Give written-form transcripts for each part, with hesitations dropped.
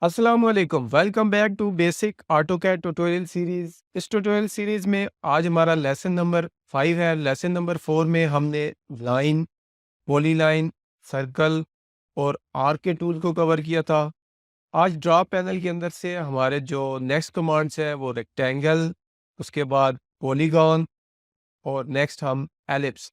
अस्सलाम वालेकुम, welcome back to basic AutoCAD tutorial series. इस ट्यूटोरियल सीरीज में आज हमारा लेसन नंबर 5 है। लेसन नंबर 4 में हमने लाइन, पॉलीलाइन, सर्कल और आर्क के टूल को कवर किया था। आज ड्रा पैनल के अंदर से हमारे जो नेक्स्ट कमांड्स है वो रेक्टेंगल, उसके बाद पॉलीगॉन और नेक्स्ट हम एलिप्स,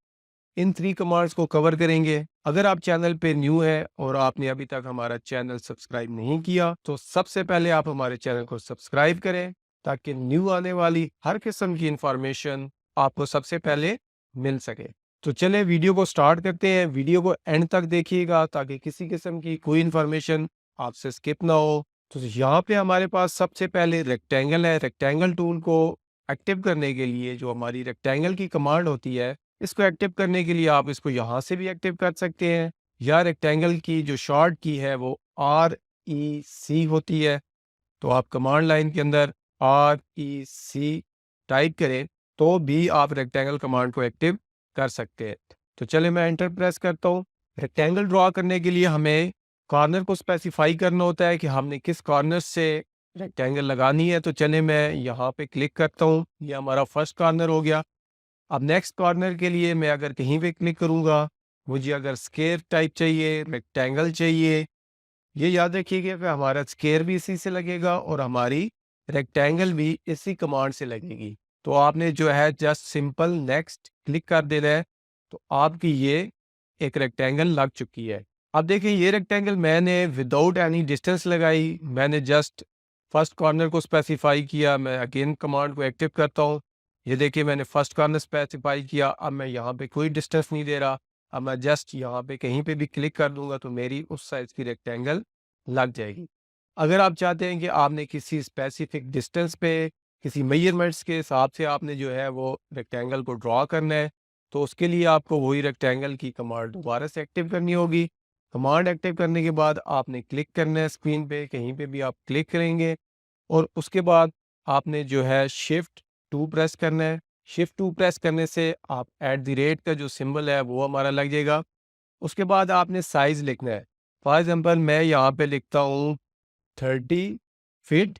इन 3 कमांड्स को कवर करेंगे। अगर आप चैनल पे न्यू है और आपने अभी तक हमारा चैनल सब्सक्राइब नहीं किया तो सबसे पहले आप हमारे चैनल को सब्सक्राइब करें ताकि न्यू आने वाली हर किस्म की इंफॉर्मेशन आपको सबसे पहले मिल सके। तो चले वीडियो को स्टार्ट करते हैं। वीडियो को एंड तक देखिएगा ताकि किसी किस्म की कोई इंफॉर्मेशन आपसे स्किप ना हो। तो यहाँ पे हमारे पास सबसे पहले रेक्टेंगल है। रेक्टेंगल टूल को एक्टिव करने के लिए जो हमारी रेक्टेंगल की कमांड होती है, इसको एक्टिव करने के लिए आप इसको यहाँ से भी एक्टिव कर सकते हैं, या रेक्टेंगल की जो शॉर्ट की है वो REC होती है। तो आप कमांड लाइन के अंदर REC टाइप करें तो भी आप रेक्टेंगल कमांड को एक्टिव कर सकते हैं। तो चले मैं एंटर प्रेस करता हूँ। रेक्टेंगल ड्रॉ करने के लिए हमें कॉर्नर को स्पेसिफाई करना होता है कि हमने किस कॉर्नर से रेक्टेंगल लगानी है। तो चले मैं यहाँ पे क्लिक करता हूँ, ये हमारा फर्स्ट कॉर्नर हो गया। अब नेक्स्ट कॉर्नर के लिए मैं अगर कहीं पे क्लिक करूंगा, मुझे अगर स्केयर टाइप चाहिए, रेक्टेंगल चाहिए, ये याद रखिएगा कि हमारा स्केयर भी इसी से लगेगा और हमारी रेक्टेंगल भी इसी कमांड से लगेगी। तो आपने जो है जस्ट सिंपल नेक्स्ट क्लिक कर देना है तो आपकी ये एक रेक्टेंगल लग चुकी है। अब देखिए ये रेक्टेंगल मैंने विदाउट एनी डिस्टेंस लगाई, मैंने जस्ट फर्स्ट कॉर्नर को स्पेसिफाई किया। मैं अगेन कमांड को एक्टिव करता हूँ। ये देखिए मैंने फर्स्ट कॉर्नर स्पेसिफाई किया। अब मैं यहाँ पे कोई डिस्टेंस नहीं दे रहा। अब मैं जस्ट यहाँ पे कहीं पे भी क्लिक कर दूंगा तो मेरी उस साइज की रेक्टेंगल लग जाएगी। अगर आप चाहते हैं कि आपने किसी स्पेसिफिक डिस्टेंस पे किसी मेजरमेंट्स के हिसाब से आपने जो है वो रेक्टेंगल को ड्रॉ करना है, तो उसके लिए आपको वही रेक्टेंगल की कमांड दोबारा से एक्टिव करनी होगी। कमांड एक्टिव करने के बाद आपने क्लिक करना है स्क्रीन पे, कहीं पे भी आप क्लिक करेंगे और उसके बाद आपने जो है Shift 2 प्रेस करना है। Shift 2 प्रेस करने से आप @ का जो सिंबल है वो हमारा लग जाएगा। उसके बाद आपने साइज लिखना है। फॉर एग्जांपल मैं यहाँ पे लिखता हूँ 30 फीट।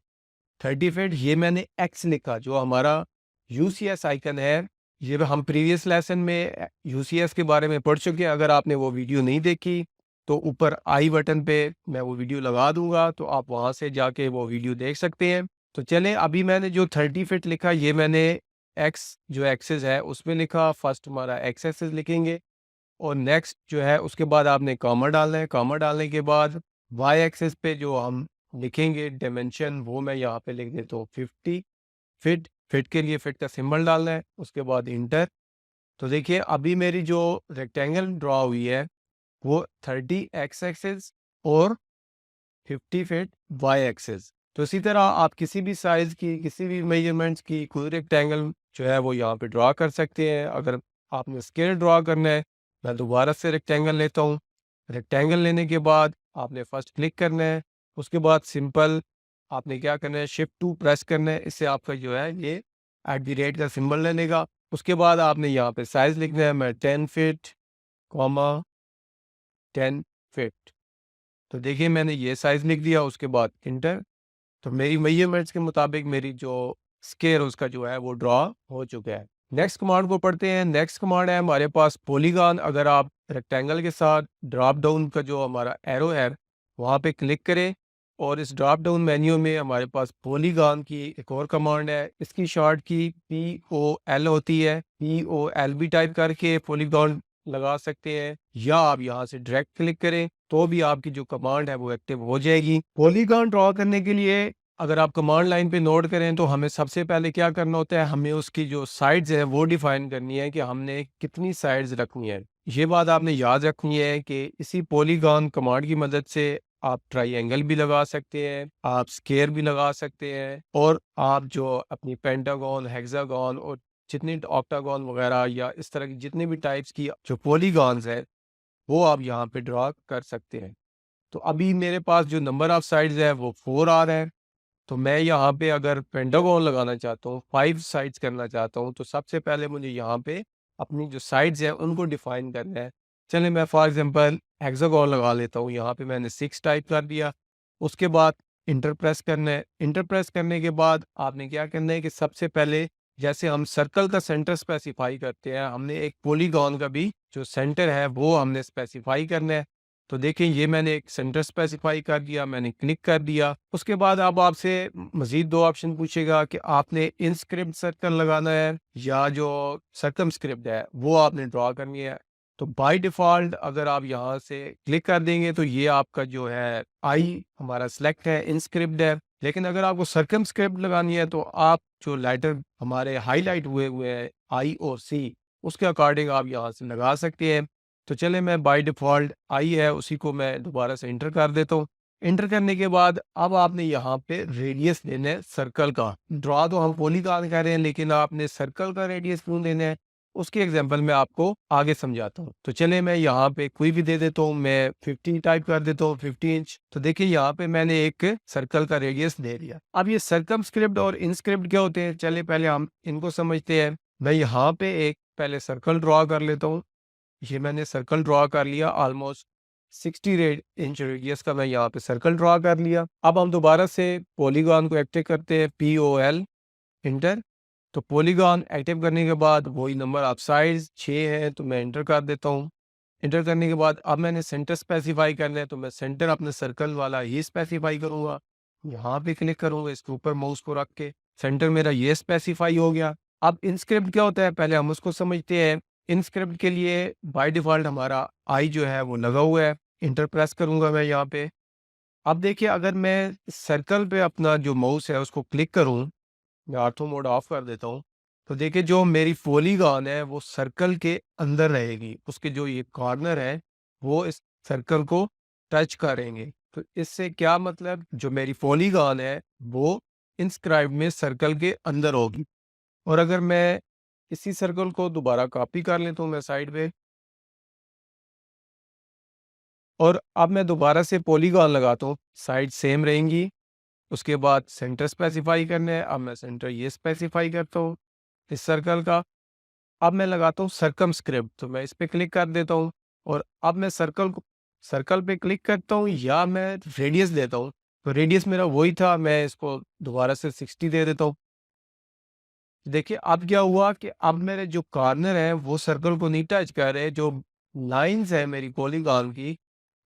30 फीट ये मैंने X लिखा, जो हमारा UCS आइकन है। ये हम प्रीवियस लेसन में UCS के बारे में पढ़ चुके हैं। अगर आपने वो वीडियो नहीं देखी तो ऊपर आई बटन पे मैं वो वीडियो लगा दूंगा, तो आप वहां से जाके वो वीडियो देख सकते हैं। तो चलें, अभी मैंने जो 30 फीट लिखा ये मैंने X जो एक्सेस है उसमें लिखा। फर्स्ट हमारा X एक्सेस लिखेंगे और नेक्स्ट जो है उसके बाद आपने कॉमा डालना है। कॉमा डालने के बाद Y एक्सेस पे जो हम लिखेंगे डायमेंशन वो मैं यहाँ पे लिख देता हूँ 50 फीट। फिट के लिए फिट का सिंबल डालना है, उसके बाद इंटर। तो देखिए अभी मेरी जो रेक्टेंगल ड्रॉ हुई है वो 30 X एक्सेस और 50 फीट Y एक्सेस। तो इसी तरह आप किसी भी साइज की किसी भी मेजरमेंट्स की कोई रेक्टेंगल जो है वो यहाँ पे ड्रॉ कर सकते हैं। अगर आपने स्केल ड्रॉ करना है, मैं दोबारा से रेक्टेंगल लेता हूँ। रेक्टेंगल लेने के बाद आपने फर्स्ट क्लिक करना है, उसके बाद सिंपल आपने क्या करना है Shift 2 प्रेस करना है। इससे आपका जो है ये @ का सिंबल ले लेगा। उसके बाद आपने यहाँ पे साइज लिखना है। मैं 10 फीट, 10 फीट। तो देखिए मैंने ये साइज लिख दिया, उसके बाद इंटर। तो मेरी मेजरमेंट्स के मुताबिक मेरी जो स्केयर उसका जो है वो ड्रॉ हो चुका है। नेक्स्ट कमांड को पढ़ते हैं। नेक्स्ट कमांड है हमारे पास पॉलीगॉन। अगर आप रेक्टेंगल के साथ ड्रॉप डाउन का जो हमारा एरो है वहाँ पे क्लिक करें और इस ड्रॉप डाउन मेन्यू में हमारे पास पॉलीगॉन की एक और कमांड है। इसकी शॉर्ट की POL होती है। POL भी टाइप करके पॉलीगॉन लगा सकते हैं, या आप यहाँ से डायरेक्ट क्लिक करें तो भी आपकी जो कमांड है वो एक्टिव हो जाएगी। पॉलीगॉन ड्रॉ करने के लिए अगर आप कमांड लाइन पे नोट करें तो हमें सबसे पहले क्या करना होता है, हमें उसकी जो साइड्स है वो डिफाइन करनी है कि हमने कितनी साइड्स रखनी है। ये बात आपने याद रखनी है कि इसी पॉलीगॉन कमांड की मदद से आप ट्राइंगल भी लगा सकते हैं, आप स्केयर भी लगा सकते हैं, और आप जो अपनी पेंटागन, हेक्सागन और जितनी ऑक्टागन वगैरह या इस तरह की जितनी भी टाइप्स की जो पॉलीगॉन्स है वो आप यहाँ पे ड्रॉ कर सकते हैं। तो अभी मेरे पास जो नंबर ऑफ साइड्स है वो 4 आ रहा है। तो मैं यहाँ पे अगर पेंटागन लगाना चाहता हूँ, 5 साइड्स करना चाहता हूँ, तो सबसे पहले मुझे यहाँ पे अपनी जो साइड्स हैं उनको डिफाइन करना है। चलिए मैं फॉर एग्जांपल हेक्सागन लगा लेता हूँ। यहाँ पे मैंने 6 टाइप कर दिया। उसके बाद इंटर प्रेस करना है। इंटर प्रेस करने के बाद आपने क्या करना है कि सबसे पहले जैसे हम सर्कल का सेंटर स्पेसिफाई करते हैं, हमने एक पॉलीगॉन का भी जो सेंटर है वो हमने स्पेसिफाई करना है। तो देखें ये मैंने एक सेंटर स्पेसिफाई कर दिया, मैंने क्लिक कर दिया। उसके बाद अब आपसे मजीद दो ऑप्शन पूछेगा कि आपने इनस्क्रिप्ट सर्कल लगाना है या जो सर्कमस्क्रिप्ट है वो आपने ड्रॉ करनी है। तो बाय डिफ़ॉल्ट अगर आप यहाँ से क्लिक कर देंगे तो ये आपका जो है आई हमारा सिलेक्ट है, इनस्क्रिप्ट है। लेकिन अगर आपको सर्कमस्क्रिप्ट लगानी है तो आप जो लेटर हमारे हाईलाइट हुए हुए हैं आई और सी, उसके अकॉर्डिंग आप यहाँ से लगा सकते हैं। तो चले मैं बाय डिफ़ॉल्ट आई है उसी को मैं दोबारा से इंटर कर देता हूँ। इंटर करने के बाद अब आपने यहाँ पे रेडियस देना है सर्कल का। ड्रॉ तो हम पॉलीगॉन कर रहे हैं लेकिन आपने सर्कल का रेडियस क्यों देना है, उसकी एग्जांपल मैं आपको आगे समझाता हूँ। तो चले मैं यहाँ पे कोई भी दे देता हूँ, मैं 50 टाइप कर देता हूँ, 50 इंच। तो देखिए यहाँ पे मैंने एक सर्कल का रेडियस दे दिया। अब ये सर्कमस्क्रिप्ट और इनस्क्रिप्ट क्या होते हैं, चले पहले हम इनको समझते हैं। मैं यहाँ पे एक पहले सर्कल ड्रॉ कर लेता हूँ। ये मैंने सर्कल ड्रॉ कर लिया, ऑलमोस्ट 60 इंच रेडियस का मैं यहाँ पे सर्कल ड्रॉ कर लिया। अब हम दोबारा से पॉलीगॉन को एक्टिव करते हैं, POL इंटर। तो पॉलीगॉन एक्टिव करने के बाद वही नंबर ऑफ साइड्स 6 है तो मैं इंटर कर देता हूँ। इंटर करने के बाद अब मैंने सेंटर स्पेसिफाई करना है तो मैं सेंटर अपने सर्कल वाला ही स्पेसिफाई करूँगा। यहाँ पे क्लिक करूँगा, इसके ऊपर माउस को रख के सेंटर मेरा ये स्पेसिफाई हो गया। अब इनस्क्रिप्ट क्या होता है पहले हम उसको समझते हैं। इनस्क्रिप्ट के लिए बाय डिफ़ॉल्ट हमारा आई जो है वो लगा हुआ है। इंटर प्रेस करूँगा मैं यहाँ पे। अब देखिए अगर मैं सर्कल पे अपना जो माउस है उसको क्लिक करूँ, मैं ऑर्थो मोड ऑफ कर देता हूँ। तो देखिए जो मेरी पॉलीगॉन है वो सर्कल के अंदर रहेगी, उसके जो ये कॉर्नर है वो इस सर्कल को टच करेंगे। तो इससे क्या मतलब, जो मेरी पॉलीगॉन है वो इंस्क्राइब में सर्कल के अंदर होगी। और अगर मैं इसी सर्कल को दोबारा कॉपी कर लेता हूँ मैं साइड पे, और अब मैं दोबारा से पॉलीगॉन लगाता हूँ, साइड सेम रहेंगी। उसके बाद सेंटर स्पेसिफाई करना है, अब मैं सेंटर ये स्पेसिफाई करता हूँ इस सर्कल का। अब मैं लगाता हूँ सर्कमस्क्रिप्ट, तो मैं इस पे क्लिक कर देता हूँ और अब मैं सर्कल पे क्लिक करता हूँ या मैं रेडियस देता हूँ। तो रेडियस मेरा वही था, मैं इसको दोबारा से 60 दे देता हूँ। देखिए अब क्या हुआ कि अब मेरे जो कॉर्नर है वो सर्कल को नहीं टच कर रहे, जो लाइंस है मेरी पॉलीगॉन की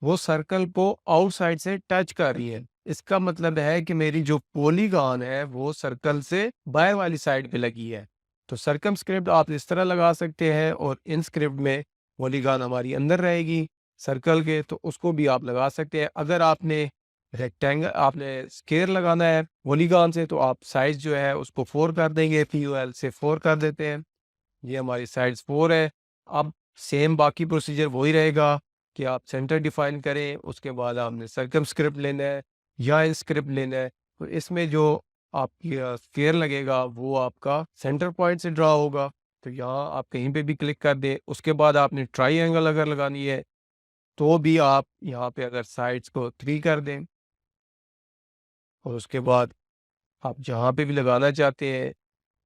वो सर्कल को आउटसाइड से टच कर रही है। इसका मतलब है कि मेरी जो पॉलीगॉन है वो सर्कल से बाहर वाली साइड पे लगी है। तो सर्कमस्क्रिप्ट आप इस तरह लगा सकते हैं और इन स्क्रिप्ट में पॉलीगॉन हमारी अंदर रहेगी सर्कल के, तो उसको भी आप लगा सकते हैं। अगर आपने रेक्टेंगल आपने स्केयर लगाना है पॉलीगॉन से तो आप साइज जो है उसको 4 कर देंगे, POL से 4 कर देते हैं। ये हमारी साइड्स 4 है। अब सेम बाकी प्रोसीजर वही रहेगा कि आप सेंटर डिफाइन करें, उसके बाद आपने सर्कमस्क्रिप्ट लेना है या इंस्क्रिप्ट लेना है। तो इसमें जो आपकी स्क्वायर लगेगा वो आपका सेंटर पॉइंट से ड्रा होगा। तो यहाँ आप कहीं पे भी क्लिक कर दें। उसके बाद आपने ट्राइएंगल अगर लगानी है तो भी आप यहाँ पे अगर साइड्स को 3 कर दें और उसके बाद आप जहाँ पे भी लगाना चाहते हैं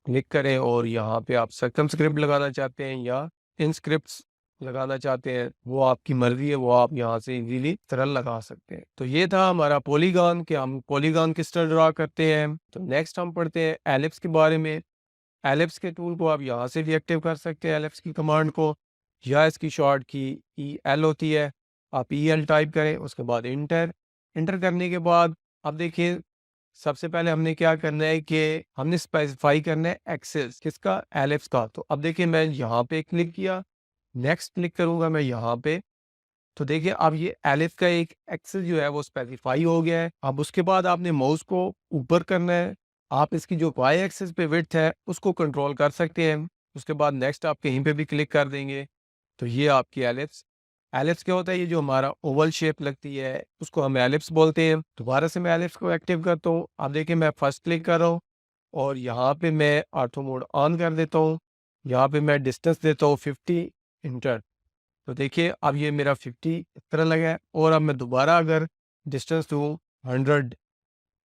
क्लिक करें, और यहाँ पे आप सर्कमस्क्रिप्ट लगाना चाहते हैं या इनस्क्रिप्ट्स लगाना चाहते हैं वो आपकी मर्जी है, वो आप यहाँ से इजीली तरह लगा सकते हैं। तो ये था हमारा पॉलीगॉन कि हम पॉलीगॉन किस तरह ड्रा करते हैं। तो नेक्स्ट हम पढ़ते हैं एलिप्स के बारे में। एलिप्स के टूल को आप यहाँ से भी एक्टिव कर सकते हैं, एलिप्स की कमांड को, या इसकी शॉर्ट की EL होती है। आप EL टाइप करें, उसके बाद इंटर। इंटर करने के बाद अब देखिए सबसे पहले हमने क्या करना है कि हमने स्पेसिफाई करना है एक्सेस किसका, एलिप्स का। तो अब देखिए मैं यहाँ पे क्लिक किया, नेक्स्ट क्लिक करूंगा मैं यहाँ पे, तो देखिए अब ये एलिप्स का एक एक्सेस जो है वो स्पेसिफाई हो गया है। अब उसके बाद आपने माउस को ऊपर करना है, आप इसकी जो वाई एक्सेस पे विड्थ है उसको कंट्रोल कर सकते हैं। उसके बाद नेक्स्ट आप कहीं पे भी क्लिक कर देंगे तो ये आपकी एलिप्स। एलिप्स क्या होता है, ये जो हमारा ओवल शेप लगती है उसको हम एलिप्स बोलते हैं। दोबारा से मैं एलिप्स को एक्टिव करता हूँ। अब देखिए मैं फर्स्ट क्लिक कर रहा हूँ और यहाँ पे मैं ऑर्थो मोड ऑन कर देता हूँ। यहाँ पे मैं डिस्टेंस देता हूँ 50, इंटर। तो देखिए अब ये मेरा 50 इस तरह लगा है, और अब मैं दोबारा अगर डिस्टेंस दूँ 100,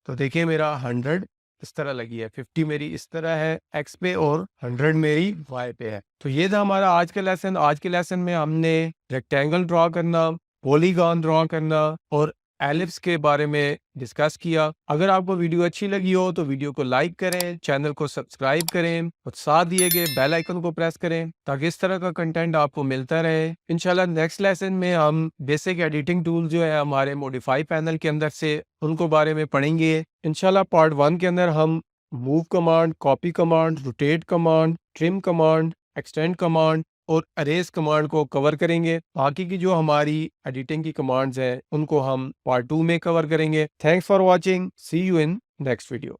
तो देखिए मेरा 100 इस तरह लगी है, 50 मेरी इस तरह है एक्स पे और 100 मेरी वाई पे है। तो ये था हमारा आज का लेसन। आज के लेसन में हमने रेक्टेंगल ड्रॉ करना, पॉलीगॉन ड्रॉ करना और एलिप्स के बारे में डिस्कस किया। अगर आपको वीडियो अच्छी लगी हो तो वीडियो को लाइक करें, चैनल को सब्सक्राइब करें और साथ दिए गए बेल आइकन को प्रेस करें ताकि इस तरह का कंटेंट आपको मिलता रहे। इंशाल्लाह नेक्स्ट लेसन में हम बेसिक एडिटिंग टूल जो है हमारे मॉडिफाई पैनल के अंदर से उनको बारे में पढ़ेंगे। इंशाल्लाह पार्ट 1 के अंदर हम move command, copy command, rotate command, trim command, extend command और अरेज कमांड को कवर करेंगे। बाकी की जो हमारी एडिटिंग की कमांड्स हैं उनको हम पार्ट 2 में कवर करेंगे। Thanks for watching, see you in next video.